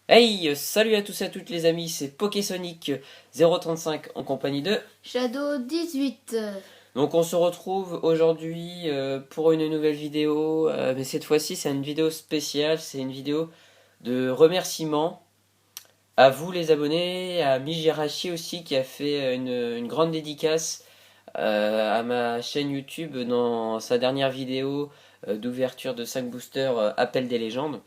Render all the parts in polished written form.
Hey, salut à tous et à toutes les amis, c'est Pokésonic 035 en compagnie de... Shadow 18. Donc on se retrouve aujourd'hui pour une nouvelle vidéo, mais cette fois-ci c'est une vidéo spéciale, c'est une vidéo de remerciements à vous les abonnés, à Mijirachi aussi qui a fait une grande dédicace à ma chaîne YouTube dans sa dernière vidéo d'ouverture de 5 boosters Appel des légendes.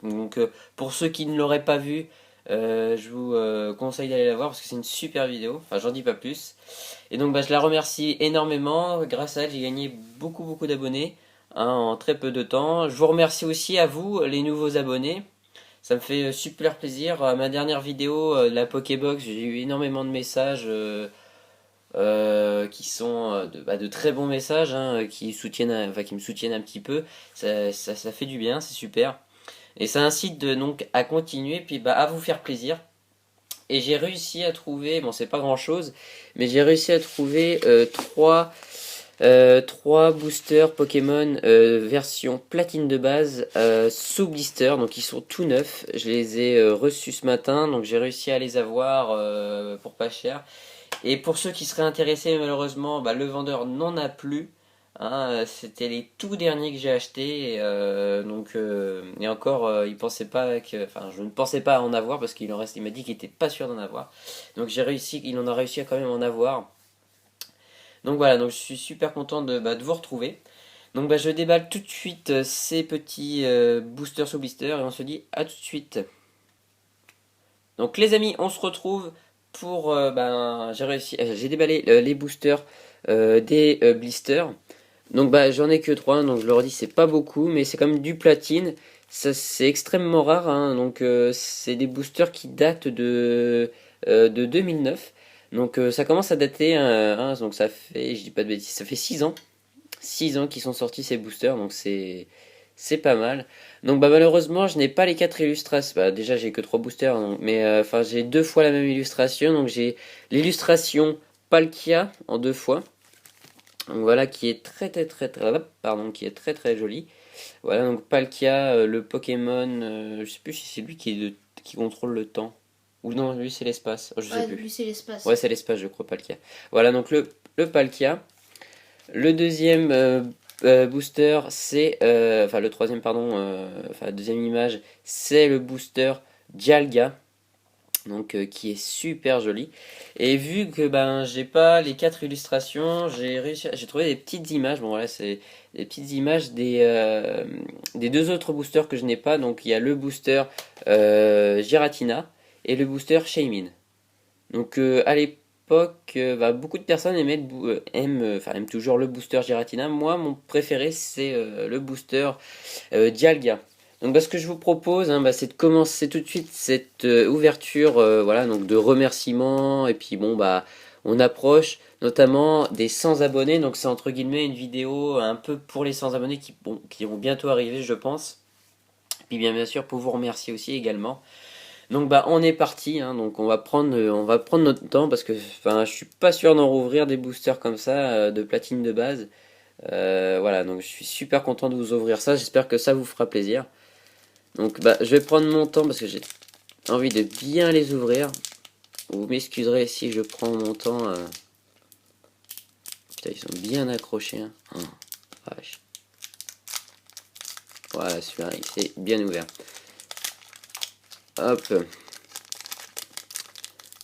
Donc pour ceux qui ne l'auraient pas vu, je vous conseille d'aller la voir parce que c'est une super vidéo. Enfin, j'en dis pas plus. Et donc je la remercie énormément. Grâce à elle, j'ai gagné beaucoup d'abonnés hein, en très peu de temps. Je vous remercie aussi à vous, les nouveaux abonnés. Ça me fait super plaisir. À ma dernière vidéo, la Pokébox, j'ai eu énormément de messages qui sont de très bons messages, hein, qui soutiennent, enfin, qui me soutiennent un petit peu. Ça fait du bien, c'est super. Et ça incite donc à continuer, puis à vous faire plaisir. Et j'ai réussi à trouver, bon c'est pas grand chose, mais j'ai réussi à trouver trois boosters Pokémon version platine de base sous blister, donc ils sont tout neufs. Je les ai reçus ce matin, donc j'ai réussi à les avoir pour pas cher. Et pour ceux qui seraient intéressés, malheureusement, le vendeur n'en a plus. Hein, c'était les tout derniers que j'ai achetés, et encore, il pensait pas que, enfin, je ne pensais pas en avoir parce qu'il en reste, il m'a dit qu'il était pas sûr d'en avoir. Donc j'ai réussi, il en a réussi à quand même en avoir. Donc voilà, donc je suis super content de vous retrouver. Donc je déballe tout de suite ces petits boosters sous blister et on se dit à tout de suite. Donc les amis, on se retrouve pour j'ai déballé les boosters des blisters. Donc j'en ai que 3, donc je leur dis c'est pas beaucoup, mais c'est comme du platine. Ça c'est extrêmement rare, hein, donc c'est des boosters qui datent de 2009. Donc ça commence à dater, hein, donc ça fait, je dis pas de bêtises, ça fait 6 ans. 6 ans qu'ils sont sortis ces boosters, donc c'est pas mal. Donc malheureusement, je n'ai pas les 4 illustrations. Déjà, j'ai que 3 boosters, hein, mais enfin j'ai deux fois la même illustration. Donc j'ai l'illustration Palkia en deux fois. Donc voilà, qui est pardon, qui est très jolie. Voilà, donc Palkia, le Pokémon, je sais plus si c'est lui qui contrôle le temps. Ou non, lui c'est l'espace, je sais Ouais, plus. lui c'est Ouais, l'espace. c'est l'espace, je crois, Palkia. Voilà, donc le Palkia. Le deuxième booster, c'est. Enfin, le troisième, pardon. Enfin, la deuxième image, c'est le booster Dialga. Donc, qui est super joli. Et vu que j'ai pas les quatre illustrations, j'ai trouvé des petites images. Bon, voilà, c'est des petites images des deux autres boosters que je n'ai pas. Donc, il y a le booster Giratina et le booster Shaymin. Donc à l'époque, beaucoup de personnes aiment toujours le booster Giratina. Moi, mon préféré, c'est le booster Dialga. Donc ce que je vous propose, hein, c'est de commencer tout de suite cette ouverture voilà, donc de remerciements. Et puis on approche notamment des 100 abonnés. Donc c'est entre guillemets une vidéo un peu pour les 100 abonnés qui vont bientôt arriver, je pense. Puis bien sûr pour vous remercier aussi également. Donc on est parti, hein, donc on va prendre notre temps parce que enfin je suis pas sûr d'en rouvrir des boosters comme ça de platine de base. Voilà, donc je suis super content de vous ouvrir ça, j'espère que ça vous fera plaisir. Donc je vais prendre mon temps parce que j'ai envie de bien les ouvrir. Vous m'excuserez si je prends mon temps. Putain, ils sont bien accrochés. Hein. Oh, vache. Voilà, celui-là, il s'est bien ouvert. Hop.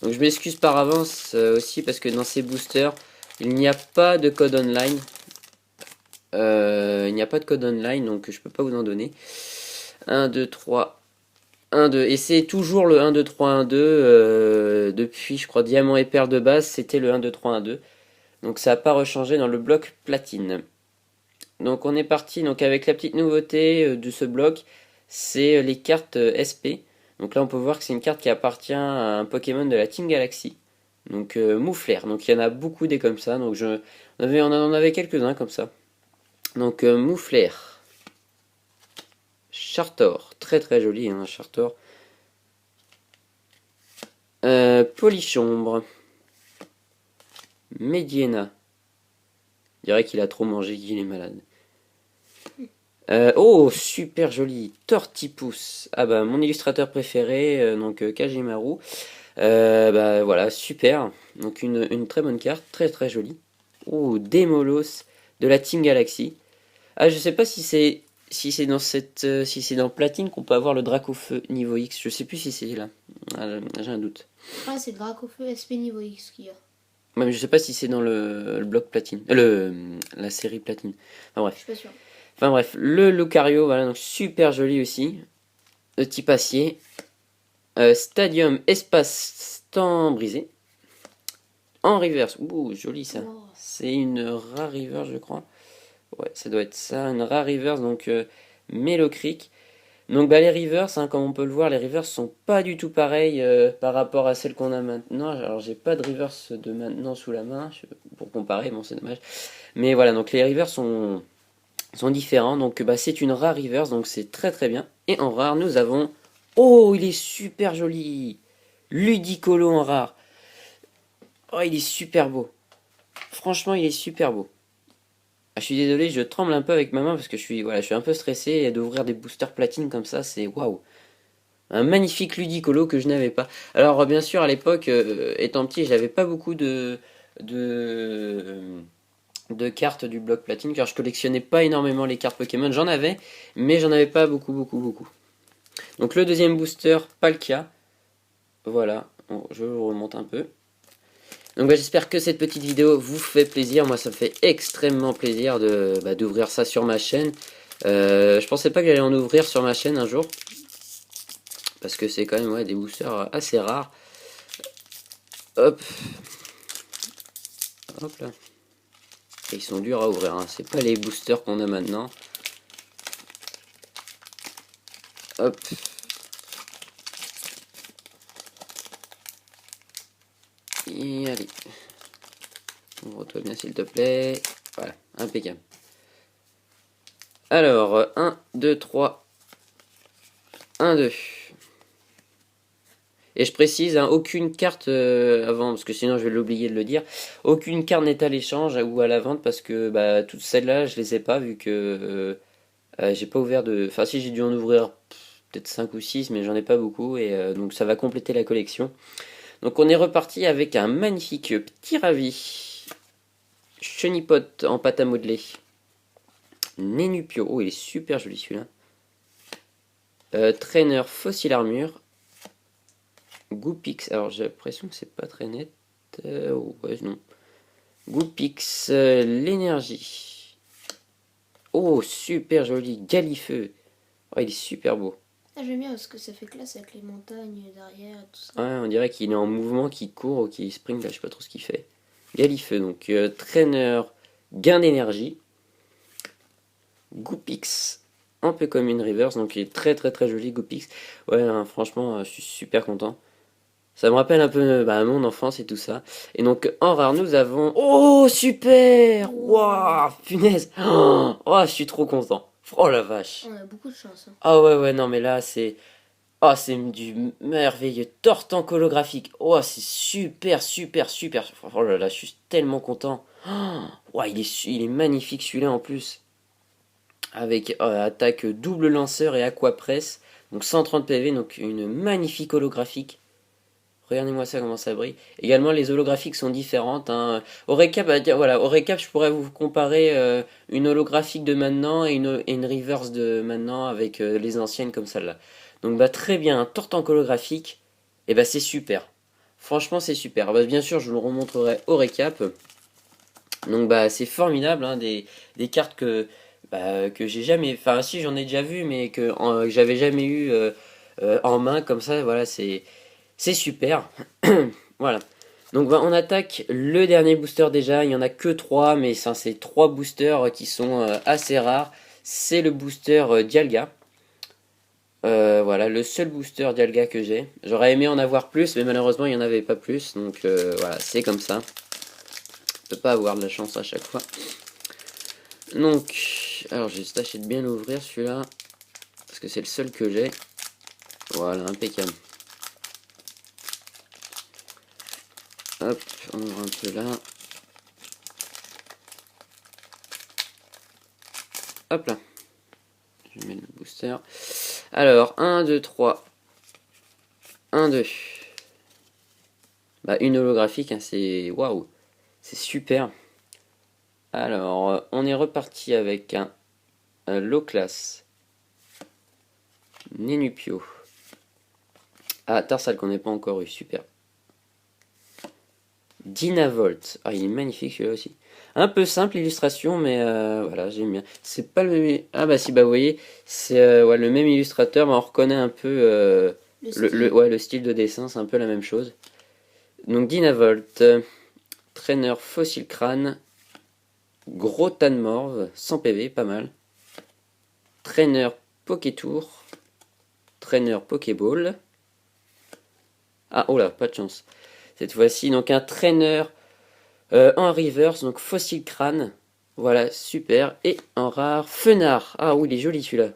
Donc je m'excuse par avance aussi parce que dans ces boosters, il n'y a pas de code online. Il n'y a pas de code online, donc je peux pas vous en donner. 1, 2, 3, 1, 2. Et c'est toujours le 1, 2, 3, 1, 2. Depuis, je crois, Diamant et Perle de base, c'était le 1, 2, 3, 1, 2. Donc ça n'a pas rechangé dans le bloc platine. Donc on est parti donc avec la petite nouveauté de ce bloc, c'est les cartes SP. Donc là on peut voir que c'est une carte qui appartient à un Pokémon de la Team Galaxy. Donc Mouflair. Donc il y en a beaucoup des comme ça. Donc on en avait quelques-uns comme ça. Donc Mouflair. Chartor, très joli, hein, Chartor. Polichombre. Mediena. Je dirais qu'il a trop mangé, qu'il est malade. Oh, super joli, Tortipus. Ah bah mon illustrateur préféré, donc Kajimaru. Bah voilà, super. Donc une très bonne carte, très très jolie. Oh, Demolos de la Team Galaxy. Ah, je sais pas si c'est dans si c'est dans Platine qu'on peut avoir le Dracofeu niveau X. Je sais plus si c'est là. Ah, j'ai un doute. Ouais, c'est Dracofeu SP niveau X qu'il y a. Ouais, mais je sais pas si c'est dans le bloc Platine, la série Platine. Enfin Je bref. suis pas sûr. Enfin bref, le Lucario, voilà, donc super joli aussi. De type acier. Stadium espace temps brisé. En reverse. Ouh, joli ça. Wow. C'est une rare reverse, je crois. Ouais, ça doit être ça, une rare reverse, donc Melo Creek. Donc bah, les rivers, hein, comme on peut le voir, les rivers sont pas du tout pareils par rapport à celles qu'on a maintenant. Alors j'ai pas de rivers de maintenant sous la main pour comparer, bon c'est dommage. Mais voilà, donc les rivers sont différents. Donc bah, c'est une rare rivers, donc c'est très très bien. Et en rare, nous avons... Oh, il est super joli! Ludicolo en rare. Oh, il est super beau. Franchement, il est super beau. Ah, je suis désolé, je tremble un peu avec ma main parce que voilà, je suis un peu stressé et d'ouvrir des boosters platine comme ça, c'est waouh. Un magnifique Ludicolo que je n'avais pas. Alors bien sûr, à l'époque, étant petit, j'avais pas beaucoup de, de cartes du bloc platine car je collectionnais pas énormément les cartes Pokémon. J'en avais, mais j'en avais pas beaucoup, beaucoup, beaucoup. Donc le deuxième booster, Palkia. Voilà, bon, je remonte un peu. Donc bah, j'espère que cette petite vidéo vous fait plaisir. Moi, ça me fait extrêmement plaisir d'ouvrir ça sur ma chaîne. Je pensais pas que j'allais en ouvrir sur ma chaîne un jour. Parce que c'est quand même ouais, des boosters assez rares. Hop. Hop là. Et ils sont durs à ouvrir. Hein. C'est pas les boosters qu'on a maintenant. Hop. Et allez. Ouvre-toi bien s'il te plaît. Voilà, impeccable. Alors, 1, 2, 3. 1, 2. Et je précise, hein, aucune carte avant, parce que sinon je vais l'oublier de le dire, aucune carte n'est à l'échange ou à la vente parce que bah, toutes celles-là je les ai pas vu que j'ai pas ouvert de. Enfin, si j'ai dû en ouvrir peut-être 5 ou 6, mais j'en ai pas beaucoup et donc ça va compléter la collection. Donc on est reparti avec un magnifique petit ravi. Chenipot en pâte à modeler. Nenupio, oh il est super joli celui-là. Trainer fossile armure. Goopix, alors j'ai l'impression que c'est pas très net. Ouais, non. Goopix, l'énergie. Oh, super joli. Galifeu. Oh, il est super beau. Ah, j'aime bien parce que ça fait classe avec les montagnes derrière et tout ça. Ouais, on dirait qu'il est en mouvement, qu'il court ou qu'il sprint, là, je sais pas trop ce qu'il fait. Galifeu, donc traîneur, gain d'énergie. Goopix, un peu comme une reverse, donc il est très très très joli Goopix. Ouais, hein, franchement, je suis super content. Ça me rappelle un peu bah, mon enfance et tout ça. Et donc en rare, nous avons... Oh, super! Waouh, punaise! Oh, je suis trop content. Oh la vache. On a beaucoup de chance. Hein. Ah ouais, ouais, non, mais là, c'est... Oh, c'est du merveilleux tortank holographique. Oh, c'est super, super, super. Oh là là, je suis tellement content. Oh, il est magnifique celui-là en plus. Avec attaque double lanceur et aquapress. Donc 130 PV, donc une magnifique holographique. Regardez-moi ça, comment ça brille. Également, les holographiques sont différentes. Hein. Au récap, voilà, au récap, je pourrais vous comparer une holographique de maintenant et une reverse de maintenant avec les anciennes comme celle-là. Donc, bah, très bien, un tortank holographique, et bah, c'est super. Franchement, c'est super. Bah, bien sûr, je vous le remontrerai au récap. Donc, bah, c'est formidable, hein, des cartes que j'ai jamais. Enfin, si, j'en ai déjà vu, mais que j'avais jamais eu en main comme ça. Voilà, c'est super. Voilà. Donc on attaque le dernier booster déjà. Il n'y en a que 3, mais ça, c'est 3 boosters qui sont assez rares. C'est le booster Dialga. Voilà, le seul booster Dialga que j'ai. J'aurais aimé en avoir plus, mais malheureusement il n'y en avait pas plus. Donc voilà, c'est comme ça. On peut pas avoir de la chance à chaque fois. Donc, alors j'ai tâché de bien l'ouvrir celui-là. Parce que c'est le seul que j'ai. Voilà, impeccable. Hop, on ouvre un peu là. Hop là. je mets le booster. Alors, 1, 2, 3. 1, 2. Bah, une holographique, hein, c'est waouh, c'est super. Alors, on est reparti avec un low class. Nenupio. Ah, Tarsal qu'on n'a pas encore eu, super. Dynavolt. Ah, il est magnifique celui-là aussi. Un peu simple illustration, mais voilà, j'aime bien. C'est pas le même. Ah, bah si, bah vous voyez, c'est ouais, le même illustrateur, mais on reconnaît un peu ouais, le style de dessin, c'est un peu la même chose. Donc, Dynavolt, Trainer Fossil Crâne, Gros Tanmorve, 100 PV, pas mal. Trainer Pokétour, Trainer Pokéball. Ah, oh là, pas de chance. Cette fois-ci, donc un trainer en reverse, donc Fossil Crâne. Voilà, super. Et en rare, Fenard. Ah oui, il est joli celui-là.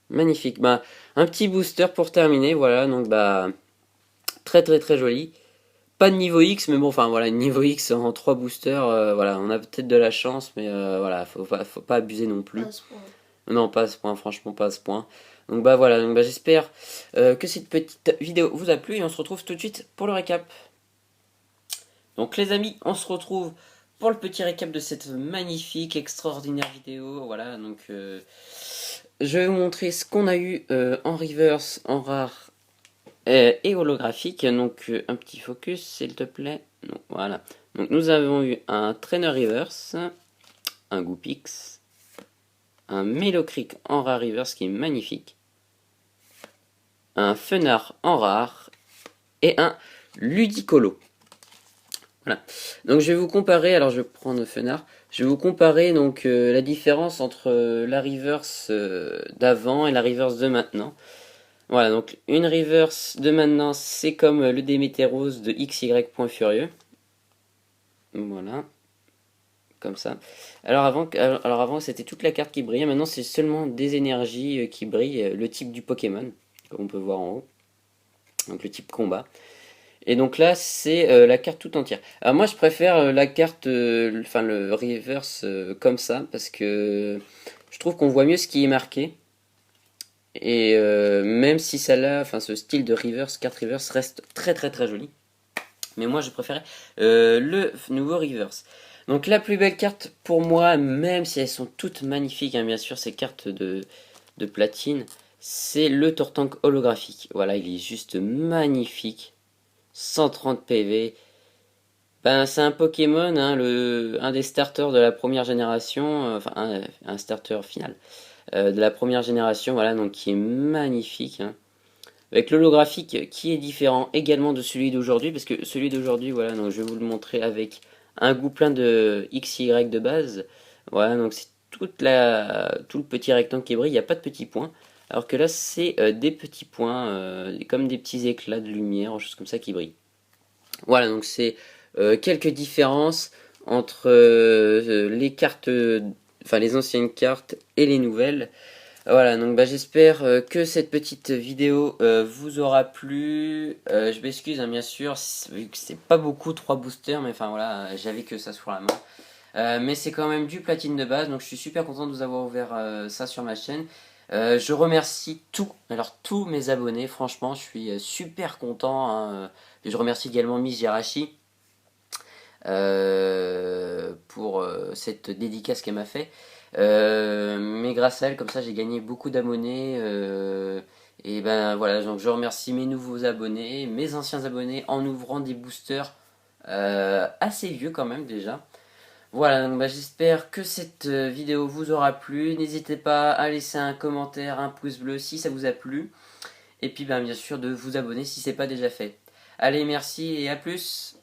Magnifique. Bah, un petit booster pour terminer. Voilà, donc bah, très très très joli. Pas de niveau X, mais bon, enfin voilà, niveau X en 3 boosters. Voilà, on a peut-être de la chance, mais voilà, faut pas abuser non plus. Pas à ce point. Non, pas à ce point, franchement, pas à ce point. Donc bah voilà, donc bah, j'espère que cette petite vidéo vous a plu et on se retrouve tout de suite pour le récap. Donc les amis, on se retrouve pour le petit récap de cette magnifique, extraordinaire vidéo. Voilà, donc je vais vous montrer ce qu'on a eu en reverse, en rare et holographique. Donc un petit focus, s'il te plaît. Donc, voilà. Donc nous avons eu un Trainer Reverse, un Goopix, un Melocrick en rare reverse qui est magnifique, un Fenard en rare et un Ludicolo. Voilà. Donc je vais vous comparer, alors je vais prendre Fenard, je vais vous comparer donc la différence entre la reverse d'avant et la reverse de maintenant. Voilà, donc une reverse de maintenant, c'est comme le Démétéros de XY.Furieux. Voilà, comme ça. Alors avant c'était toute la carte qui brillait, maintenant c'est seulement des énergies qui brillent, le type du Pokémon, comme on peut voir en haut. Donc le type combat. Et donc là, c'est la carte tout entière. Alors moi, je préfère la carte, enfin le reverse comme ça, parce que je trouve qu'on voit mieux ce qui est marqué. Et même si celle-là, enfin ce style de reverse, carte reverse reste très très très joli. Mais moi, je préférais le nouveau reverse. Donc la plus belle carte pour moi, même si elles sont toutes magnifiques, hein, bien sûr, ces cartes de platine, c'est le Tortank holographique. Voilà, il est juste magnifique. 130 PV. Ben, c'est un Pokémon, hein, un des starters de la première génération, enfin un starter final de la première génération, voilà, donc qui est magnifique, hein, avec l'holographique qui est différent également de celui d'aujourd'hui, parce que celui d'aujourd'hui, voilà, donc je vais vous le montrer avec un goût plein de XY de base, voilà, donc c'est tout le petit rectangle qui brille, il n'y a pas de petits points, alors que là c'est des petits points, comme des petits éclats de lumière, choses comme ça qui brillent. Voilà, donc c'est quelques différences entre les cartes, enfin les anciennes cartes et les nouvelles. Voilà, donc bah, j'espère que cette petite vidéo vous aura plu. Je m'excuse, hein, bien sûr, vu que c'est pas beaucoup, 3 boosters, mais enfin voilà, j'avais que ça sur la main. Mais c'est quand même du platine de base, donc je suis super content de vous avoir ouvert ça sur ma chaîne. Je remercie tous mes abonnés, franchement, je suis super content, hein. Je remercie également Miss Jirachi pour cette dédicace qu'elle m'a fait. Mais grâce à elle, comme ça, j'ai gagné beaucoup d'abonnés. Et ben voilà, donc je remercie mes nouveaux abonnés, mes anciens abonnés, en ouvrant des boosters assez vieux quand même déjà. Voilà, donc bah, j'espère que cette vidéo vous aura plu. N'hésitez pas à laisser un commentaire, un pouce bleu si ça vous a plu. Et puis bien sûr de vous abonner si ce n'est pas déjà fait. Allez, merci et à plus.